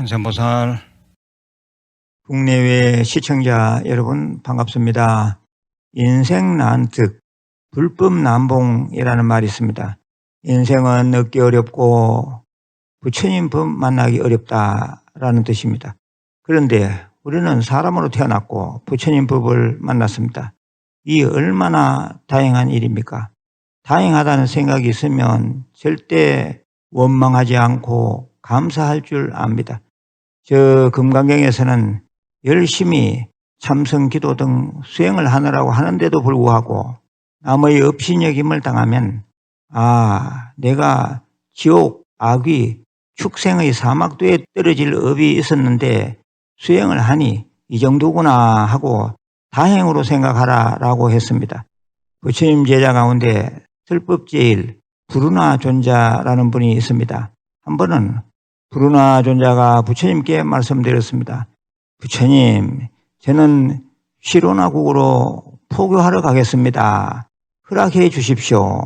한센보살. 국내외 시청자 여러분 반갑습니다. 인생난특 불법난봉이라는 말이 있습니다. 인생은 얻기 어렵고 부처님 법 만나기 어렵다라는 뜻입니다. 그런데 우리는 사람으로 태어났고 부처님 법을 만났습니다. 이 얼마나 다행한 일입니까? 다행하다는 생각이 있으면 절대 원망하지 않고 감사할 줄 압니다. 저 금강경에서는 열심히 참선 기도 등 수행을 하느라고 하는데도 불구하고 남의 업신여김을 당하면 내가 지옥, 악귀, 축생의 사막도에 떨어질 업이 있었는데 수행을 하니 이 정도구나 하고 다행으로 생각하라라고 했습니다. 부처님 제자 가운데 설법제일 부르나 존자라는 분이 있습니다. 한 번은 부르나 존자가 부처님께 말씀드렸습니다. 부처님, 저는 시로나국으로 포교하러 가겠습니다. 허락해 주십시오.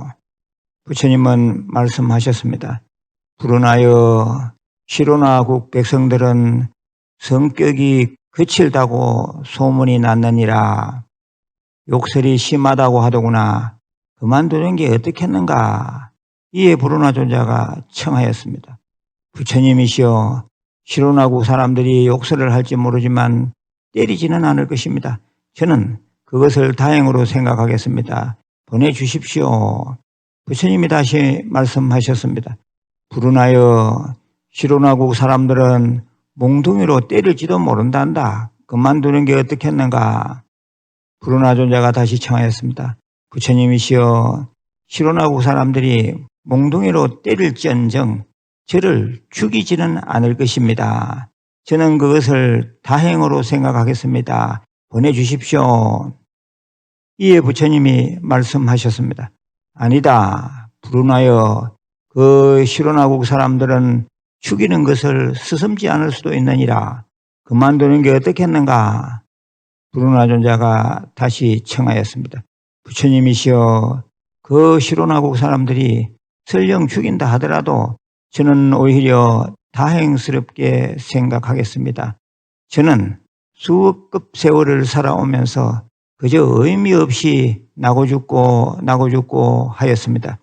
부처님은 말씀하셨습니다. 부르나여, 시로나국 백성들은 성격이 거칠다고 소문이 났느니라. 욕설이 심하다고 하더구나. 그만두는 게 어떻겠는가. 이에 부르나 존자가 청하였습니다. 부처님이시여, 시로나국 사람들이 욕설을 할지 모르지만 때리지는 않을 것입니다. 저는 그것을 다행으로 생각하겠습니다. 보내주십시오. 부처님이 다시 말씀하셨습니다. 부르나여, 시로나국 사람들은 몽둥이로 때릴지도 모른단다. 그만두는 게 어떻겠는가. 부르나 존자가 다시 청하였습니다. 부처님이시여, 시로나국 사람들이 몽둥이로 때릴지언정 저를 죽이지는 않을 것입니다. 저는 그것을 다행으로 생각하겠습니다. 보내주십시오. 이에 부처님이 말씀하셨습니다. 아니다. 부르나여, 그 시로나국 사람들은 죽이는 것을 스슴지 않을 수도 있느니라. 그만두는 게 어떻겠는가. 부르나 존자가 다시 청하였습니다. 부처님이시여, 그 시로나국 사람들이 설령 죽인다 하더라도 저는 오히려 다행스럽게 생각하겠습니다. 저는 수억급 세월을 살아오면서 그저 의미 없이 나고 죽고 하였습니다.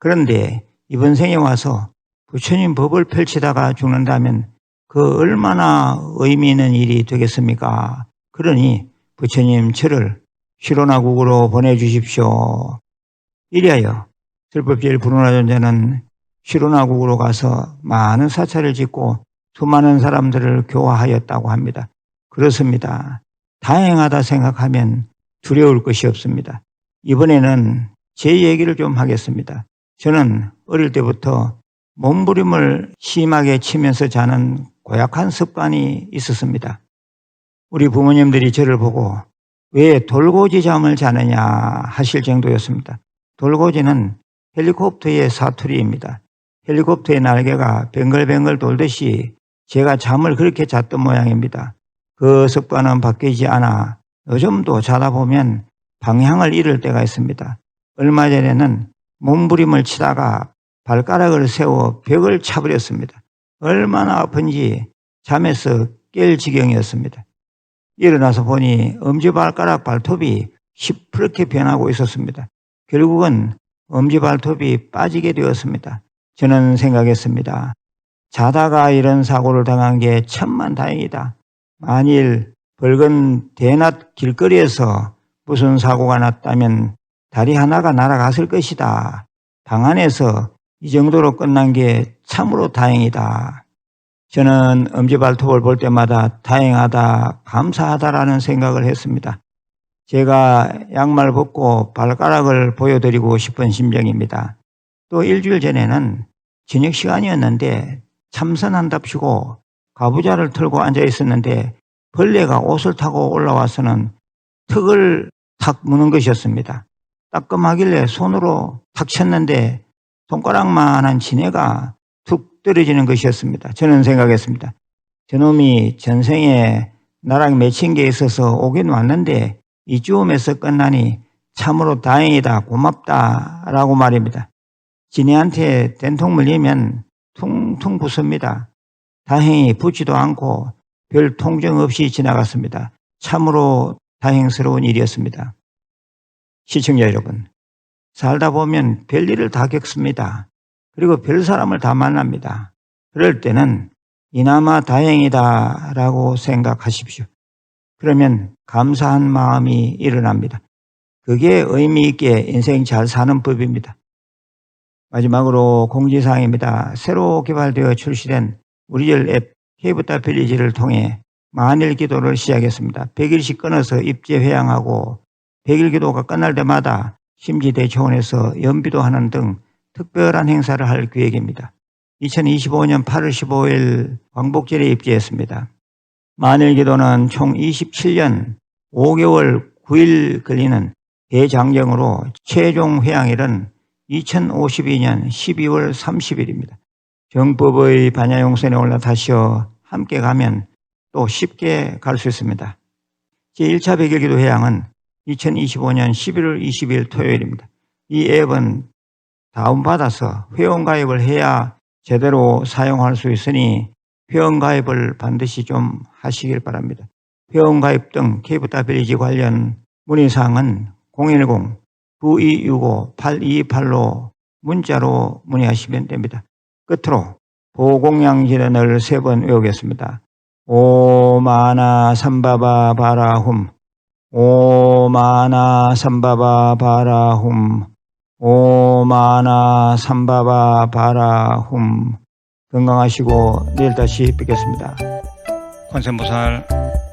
그런데 이번 생에 와서 부처님 법을 펼치다가 죽는다면 그 얼마나 의미 있는 일이 되겠습니까? 그러니 부처님 저를 시로나국으로 보내주십시오. 이리하여 설법제일 부르나 존자는 시로나국으로 가서 많은 사찰을 짓고 수많은 사람들을 교화하였다고 합니다. 그렇습니다. 다행하다 생각하면 두려울 것이 없습니다. 이번에는 제 얘기를 좀 하겠습니다. 저는 어릴 때부터 몸부림을 심하게 치면서 자는 고약한 습관이 있었습니다. 우리 부모님들이 저를 보고 왜 돌고지 잠을 자느냐 하실 정도였습니다. 돌고지는 헬리콥터의 사투리입니다. 헬리콥터의 날개가 뱅글뱅글 돌듯이 제가 잠을 그렇게 잤던 모양입니다. 그 습관은 바뀌지 않아 요즘도 자다 보면 방향을 잃을 때가 있습니다. 얼마 전에는 몸부림을 치다가 발가락을 세워 벽을 차버렸습니다. 얼마나 아픈지 잠에서 깰 지경이었습니다. 일어나서 보니 엄지발가락 발톱이 시퍼렇게 변하고 있었습니다. 결국은 엄지발톱이 빠지게 되었습니다. 저는 생각했습니다. 자다가 이런 사고를 당한 게 천만다행이다. 만일 벌건 대낮 길거리에서 무슨 사고가 났다면 다리 하나가 날아갔을 것이다. 방 안에서 이 정도로 끝난 게 참으로 다행이다. 저는 엄지발톱을 볼 때마다 다행하다, 감사하다라는 생각을 했습니다. 제가 양말 벗고 발가락을 보여드리고 싶은 심정입니다. 또 일주일 전에는 저녁 시간이었는데 참선한답시고 가부좌를 틀고 앉아 있었는데 벌레가 옷을 타고 올라와서는 턱을 탁 무는 것이었습니다. 따끔하길래 손으로 탁 쳤는데 손가락만한 지네가 툭 떨어지는 것이었습니다. 저는 생각했습니다. 저놈이 전생에 나랑 맺힌 게 있어서 오긴 왔는데 이쯤에서 끝나니 참으로 다행이다, 고맙다 라고 말입니다. 지네한테 된통 물리면 퉁퉁 부숩니다. 다행히 붓지도 않고 별 통증 없이 지나갔습니다. 참으로 다행스러운 일이었습니다. 시청자 여러분, 살다 보면 별일을 다 겪습니다. 그리고 별 사람을 다 만납니다. 그럴 때는 이나마 다행이다 라고 생각하십시오. 그러면 감사한 마음이 일어납니다. 그게 의미 있게 인생 잘 사는 법입니다. 마지막으로 공지사항입니다. 새로 개발되어 출시된 우리절 앱 KBW리지를 통해 만일 기도를 시작했습니다. 100일씩 끊어서 입제 회양하고 100일 기도가 끝날 때마다 심지대초원에서 연비도 하는 등 특별한 행사를 할 계획입니다. 2025년 8월 15일 광복절에 입제했습니다. 만일 기도는 총 27년 5개월 9일 걸리는 대장정으로 최종 회양일은 2052년 12월 30일입니다. 정법의 반야용선에 올라타시어 함께 가면 또 쉽게 갈 수 있습니다. 제1차 100일 기도 회양은 2025년 11월 20일 토요일입니다. 이 앱은 다운받아서 회원가입을 해야 제대로 사용할 수 있으니 회원가입을 반드시 좀 하시길 바랍니다. 회원가입 등 KBW리지 관련 문의사항은 010-9265-8228로 문자로 문의하시면 됩니다. 끝으로 보공양질언을 3번 외우겠습니다. 오마나 삼바바 바라훔, 오마나 삼바바 바라훔, 오마나 삼바바 바라훔. 건강하시고 내일 다시 뵙겠습니다. 관세음보살.